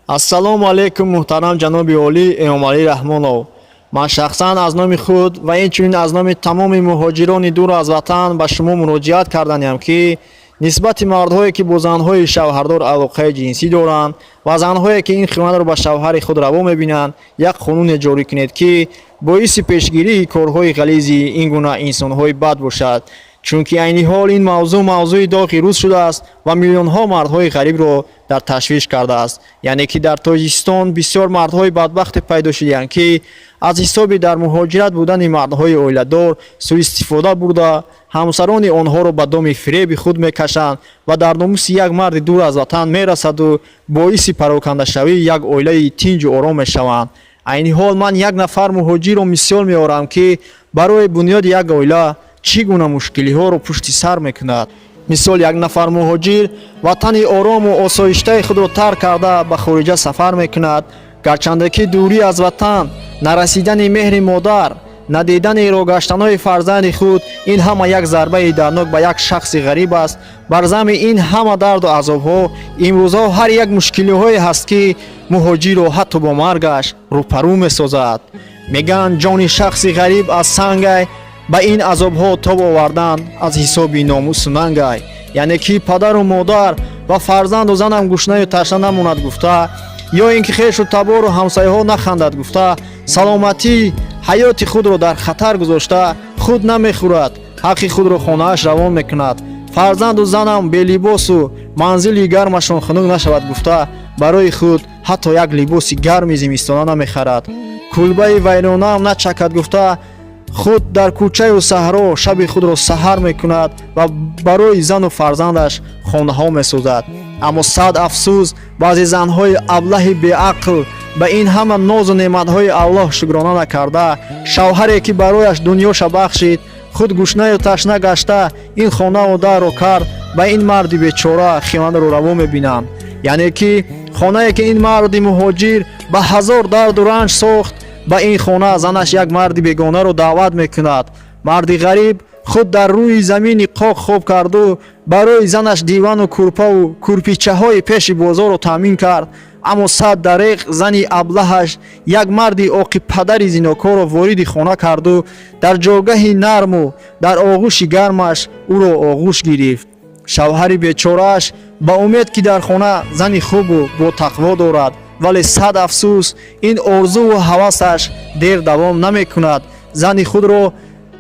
ассалому алайкум муҳтарам ҷаноби олӣ эмомалӣ раҳмонов. ман шахсан аз номи худ ва инчунин аз номи тамоми муҳоҷирони дур аз ватан ба шумо муроҷиат карданам ки нисбати мардҳое ки бо занҳои шавҳардор алоқаи ҷинсӣ доранд ва занҳое ки ин хиёнатро ба шавҳари худ раво мебинанд як қонуне ҷорӣ кунед ки боиси пешгирии корҳои ғализи ин гуна инсонҳои бад бошад, чунки айни ҳол ин мавзӯи доғи рӯз шудааст ва миллионҳо мардҳои ғарибро дар ташвиш кардааст. яъне ки дар тоҷикистон бисёр мардҳои бадбахте пайдо шуданд ки аз ҳисоби дар муҳоҷират будани мардҳои оиладор суистифода бурда ҳамсарони онҳоро ба доми фиреби худ мекашанд ва дар номуси як марди дур аз ватан мерасаду боиси парокандашавии як оилаи тинҷу ором мешаванд. айни ҳол ман як нафар муҳоҷирро мисол меорам ки барои бунёди як оила чӣ гуна мушкилиҳоро пушти сар мекунад. мисол як нафар муҳоҷир ватани орому осоиштаи худро тарк карда ба хориҷа сафар мекунад, гарчанде ки дурӣ аз ватан, нарасидани меҳри модар, надидани рогаштанои фарзанди худ ин ҳама як зарбаи дарнок ба як шахси ғариб аст. бар зами ин ҳама дарду азобҳо имрӯзҳо ҳар як мушкилиҳое ҳаст ки муҳоҷирро ҳатто бо маргаш рӯпарӯ месозад. мегӯянд ҷони шахси ғариб аз сангай, ба ин азобҳо тоб овардан аз ҳисоби номусу нангай. яъне ки падару модар ва фарзанду занам гушнаю ташна намонад гуфта, ё ин ки хешу табору ҳамсояҳо нахандад гуфта, саломатии ҳаёти худро дар хатар гузошта худ намехӯрад, ҳаққи худро хонааш равон мекунад. фарзанду занам белибосу манзили гармашон хунук нашавад гуфта, барои худ ҳатто як либоси гарми зимистона намехарад. кулбаи вайронаам начакад гуфта, худ дар кӯчаю саҳро шаби худро саҳар мекунад ва барои зану фарзандаш хонаҳо месозад. аммо сад афсӯс, баъзе занҳои аблаҳи беақл ба ин ҳама нозу неъматҳои Аллоҳ шукрона накарда, шавҳаре ки барояш дунёша бахшид, худ гушнаю ташна гашта ин хонаву дарро кард, ба ин марди бечора хиёнатро раво мебинанд. яъне ки хонае ки ин марди муҳоҷир ба ҳазор дарду ранҷ сохт, ба ин хона занаш як марди бегонаро даъват мекунад. марди ғариб худ дар рӯи замини қоқ хоб карду барои занаш дивану курпаву курпичаҳои пеши бозорро таъмин кард. аммо сад дареқ зани аблаҳаш як марди оқибпадари зинокорро вориди хона карду дар ҷойгоҳи нарму дар оғӯши гармаш ӯро оғӯш гирифт. шавҳари бечорааш ба умед ки дар хона зани хубу ботақво дорад, вале сад афсӯс ин орзуву ҳавасаш дер давом намекунад. зани худро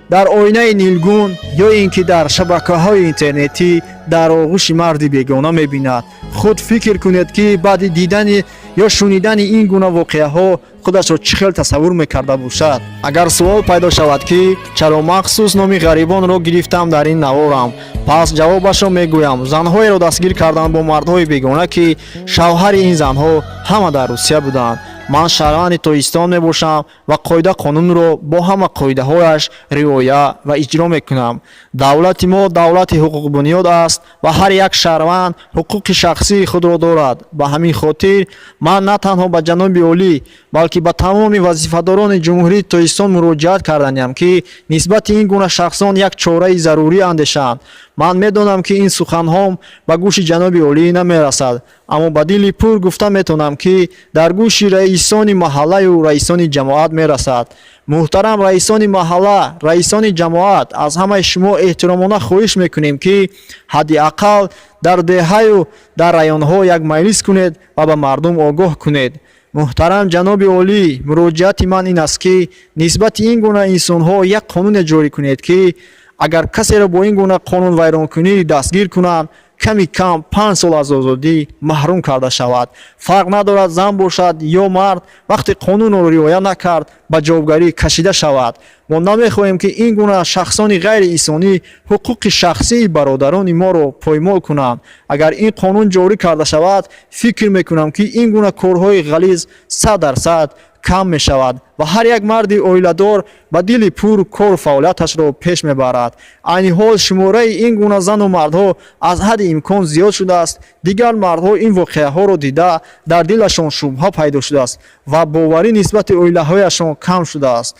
дар оинаи нилгун ё ин ки дар шабакаҳои интернетӣ дар оғӯши марди бегона мебинад. худ фикр кунед ки баъди дидани ё шунидани ин гуна воқеаҳо худашро чӣ хел тасаввур мекарда бошад. агар суол пайдо шавад ки чаро махсус номи ғарибонро гирифтам дар ин наворам, пас ҷавобашро мегӯям. занҳоеро дастгир карданд бо мардҳои бегона ки шавҳари ин занҳо ҳама дар русия буданд. ман шаҳрванди тоҷикистон мебошам ва қоида қонунро бо ҳама қоидаҳояш риоя ва иҷро мекунам. давлати мо давлати ҳуқуқбунёд аст ва ҳар як шаҳрванд ҳуқуқи шахсии худро дорад. ба ҳамин хотир ман на танҳо ба ҷаноби олӣ, балки ба тамоми вазифадорони ҷумҳурии тоҷикистон муроҷиат карданам ки нисбати ин гуна шахсон як чораи зарурӣ андешанд. ман медонам ки ин суханҳом ба гӯши ҷаноби олӣ намерасад, аммо ба дили пур гуфта метавонам ки дар гӯши раисони маҳаллаю раисони ҷамоат мерасад. муҳтарам раисони маҳалла, раисони ҷамоат, аз ҳамаи шумо эҳтиромона хоҳиш мекунем ки ҳадди ақал дар деҳаю дар раёнҳо як маҷлис кунед ва ба мардум огоҳ кунед. муҳтарам ҷаноби олӣ, муроҷиати ман ин аст ки нисбати ин гуна инсонҳо як қонуне ҷорӣ кунед ки агар касеро бо ин гуна қонунвайронкунӣ дастгир кунанд, ками кам 5 сол аз озодӣ маҳрум карда шавад. фарқ надорад зан бошад ё мард, вақте қонунро риоя накард ба ҷавобгарӣ кашида шавад. мо намехоҳем ки ин гуна шахсони ғайриинсонӣ ҳуқуқи шахсии бародарони моро поймол кунанд. агар ин қонун ҷорӣ карда шавад, фикр мекунам ки ин гуна корҳои ғализ 100% кам мешавад ва ҳар як марди оиладор ба дили пур кору фаъолияташро пеш мебарад. айни ҳол шумораи ин гуна зану мардҳо аз ҳадди имкон зиёд шудааст. дигар мардҳо ин воқеаҳоро дида дар дилашон шубҳа пайдо шудааст ва боварӣ нисбати оилаҳояшон кам шудааст.